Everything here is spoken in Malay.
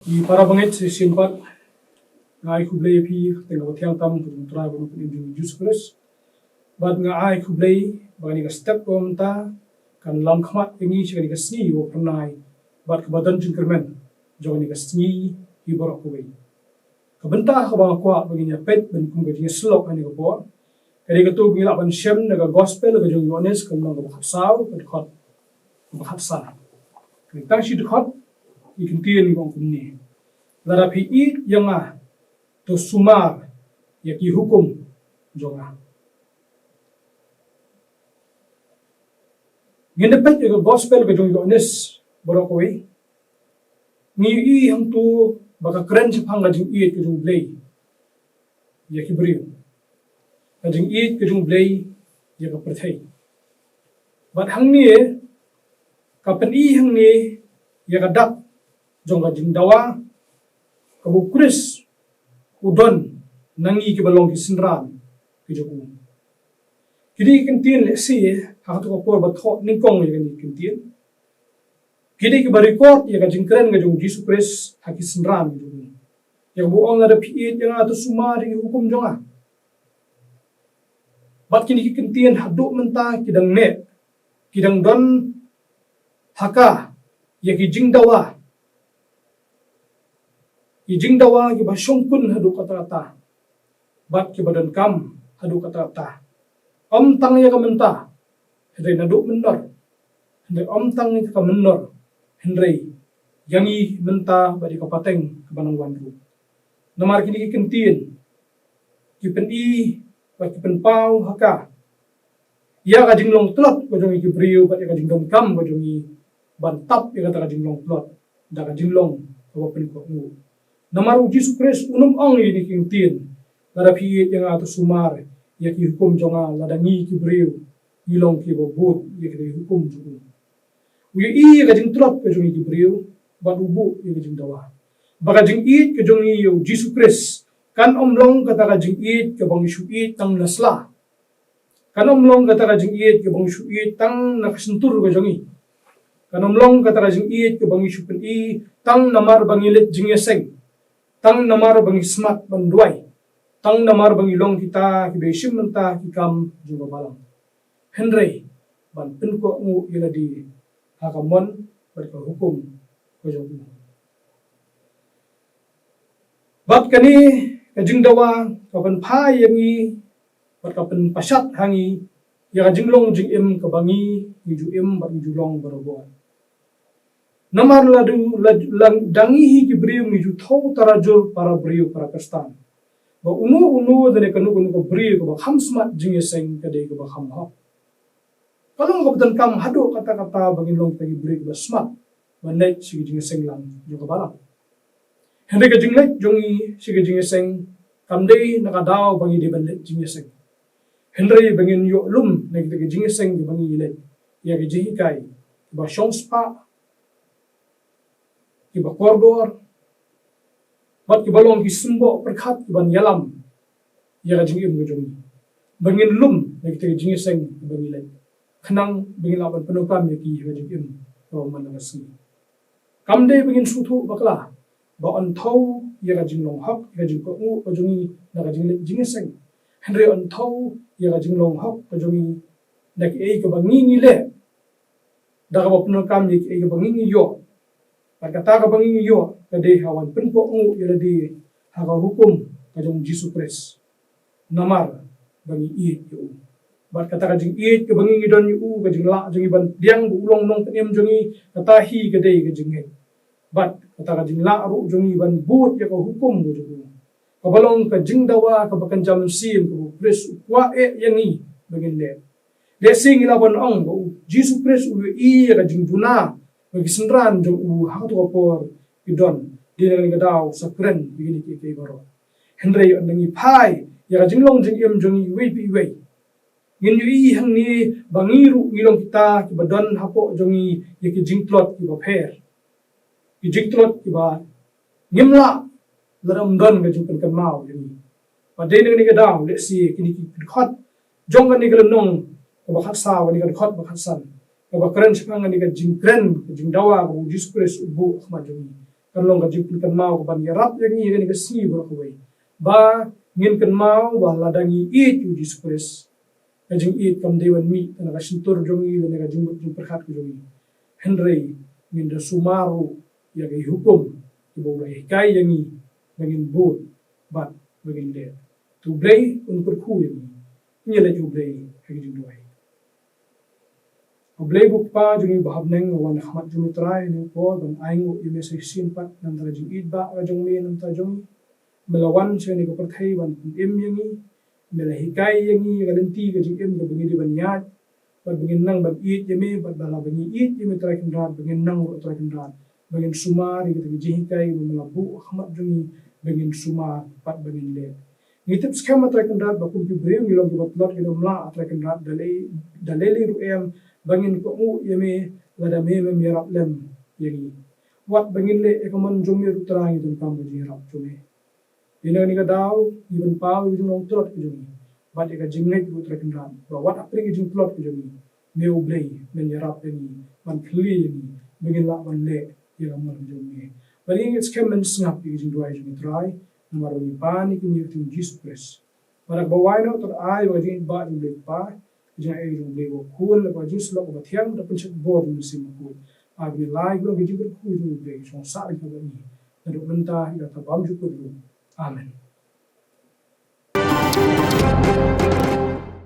I para bangit si simpat ngai kublay pi tengah tiang tam kung try ko ng Jesus Christ. Bad nga ai kublay bagani ka step ko ta kan lam khamat ingi si ka sni wo pranai bad ka badan jin kermen jogani ka sni hi borok ko bai. Ka benta ka bang kwa bagini pet ben kum ga slok ani ko po. Kadi ka tu bila ban shem na gospel ga jong yones kan nang ka saw ka khot ka sa. Kadi tang si khot ikin tien kong kumni. Larapi i yang to sumar yaki hukum jonga. Gindapat yung gospel ka jong yones borokoi. Ni i hang tu baka keren sipang ka jong i ka jong blay yaki brio. Ka jong i ka jong blay yaka perthay. Bat hang ni kapan i hang ni yaka dak jong ka jong dawa kabu Chris udon nangi ki balong ki sinran ki joku. Kidi kintin le si ha to ko ba tho ningkong ye ni kintin. Kidi ki ba record ye ka jingkren ga jong Jesus Christ ha ki sinran ki joku. Yang bu ong ada pi ye nga to suma ri hukum jonga. Bat kini ki kintin hadu menta kidang ne kidang don haka ye ki jingdawa Ijing dawa ki ba syongkun hadu kata-kata. Bat ki badan kam hadu kata-kata. Om tang ya kamenta. Hendai nadu menor. Hendai om tang ka menor. Hendai yangi menta badi kapateng kebanang wandu. Namar kini ki kentin. Ki pen i ba ki pen pau haka. Ya ka jinglong tlot ko jong ki brio ba ka jinglong kam ko jong bantap ya ka jinglong tlot. Da ka jinglong ko pen ko ngu. Namaru Jesus Christ unum ong ini king tin larapi yang ato sumar ya ki hukum jonga ladangi ki brio ilong ki bobut ya ki hukum jonga uyu i ka jing trot ka jongi ki brio ba ubu ya ki jing dawa baka jing it ka jongi yo Jesus Christ kan omlong kata ka jing it ka bang isu it tang nasla kan omlong kata ka jing it ka bang isu it tang nakasentur ka jongi kan omlong kata ka jing it ka bang isu pen i tang namar bangilit jing yaseng tang namar bangi smart banduai tang namar bangi long kita ki besim menta ki kam juga balang henry ban pen ko ngu ila di hakamon berka hukum ko jogu bab kani kajing dawa kapan phai yangi berka pen pasat hangi ya kajing long jing em ka bangi ni ju em ba ju long barobo Namar ladu dangi hi ki brio mi ju thau tarajur para brio para kastan. Ba unu dane kanu ko brio ko ba ham smart jing seng ka de ko ba ham ha. Kalong ko dan kam hado kata-kata bangin long tagi brio ba smart. Ba net si jing seng lang jo ka bala. Hende ka jing let jongi si jing seng kam de nakadaw bangi de ban let jing seng. Henry bangin yo lum nek de jing seng bangi let. Ya ki jing kai ba shong spa kiba koridor bat kiba long ki sumbo perkhat kiba yalam ya ka jingim ko jongi bangin lum nek te jingi seng bangi lai khnang bangin laban penukam ya ki ka jingim ko manangasi kamde bangin suthu bakla ba on thau ya ka jinglong hak ka jing ko ngu ko jongi na ka jingi seng henry on thau ya ka jinglong hak ko jongi nek ei ka bangi ni le da ka penukam ya ki ei ka bangi ni yo Pagkata ka bangi yo kade hawan penpo ngu ila di haka hukum kajong Jesus Christ namar bangi iit yo bat kata kajing iit ka bangi don yu kajing la jing iban diang bu ulong nong tanem jongi kata hi kade kajing he bat kata kajing la ru jongi ban but ya ka hukum go jongi kabalong kajing dawa ka bakan jam sim ko Christ kwa yangi bangin le sing ila ban ong Jesus Christ u i kajing duna bagi senran jong u hatu kapor idon di nang gadaw sa kren begini ki baro henry andangi pai ya jinglong jing em jong i pi wei ngin yu i hang ni bangiru ngilong kita ki badon hapo jong i ki jingtlot ki ba pher ki jingtlot ki ba ngimla laram don ga jing kan mau ni pa de nang ni gadaw le si kini ki khot jong ga ni galong ko ba khat sa wa ni ga khot ba khat san Kaba keren sepang ni ka jingkren jingdawa ko Jesus Christ ubu khma jongi kan long ka jipun kan mau ka ban yarap yang ni kan ka si bro ko ba ngin kan mau ba ladangi it u Jesus Christ ka jing it kam dewan mi kan ka sintur jong i kan ka jing perkhat ko jong i henry ngin da sumaru ya ga hukum ibo la kai yang i ngin bot bat bagin le tu blay un perku yang ni la tu blay ka jing do Oblay bukpa juni bahab neng wan hamat juni try ni ko ban aing u me se sin pat nan ta jing id ba ga jong me nan ta jong melawan se ni ko perthai ban im yangi mela hikai yangi ga lenti ga jing im ga bangi di ban yat ban bangin nang ban id yeme ban bala bangi id yeme try kan rat bangin nang ro try kan rat bangin sumar ga ta jing hikai ga mela bu hamat juni bangin sumar pat bangin le ngitip skema try kan rat ba kum pi breu ngilong ga plot ga mla try kan rat dalele ru em bangin ko mu yeme lada me yarap lem yegi wat bangin le ekoman jomi rutrang idun kam ji rap jomi ina ni ga daw ibn paw idun long trot jomi bat ga jingai bu trakin ran ba wat apri idun plot jomi me oblay men yarap ni man kli ni bangin la ban le ya man jomi bali ngit skemen snap idun duai jomi try numero ni pani ki ni tin Jesus Christ para bawaino to ai wa din ba din le pa jang ai rung le ko khul ko jus lo ko thiam da punchak bod ni sim ko agni lai ko gi jibur khu ju be so sa ri ko ni na do manta ya ta bam ju ko amen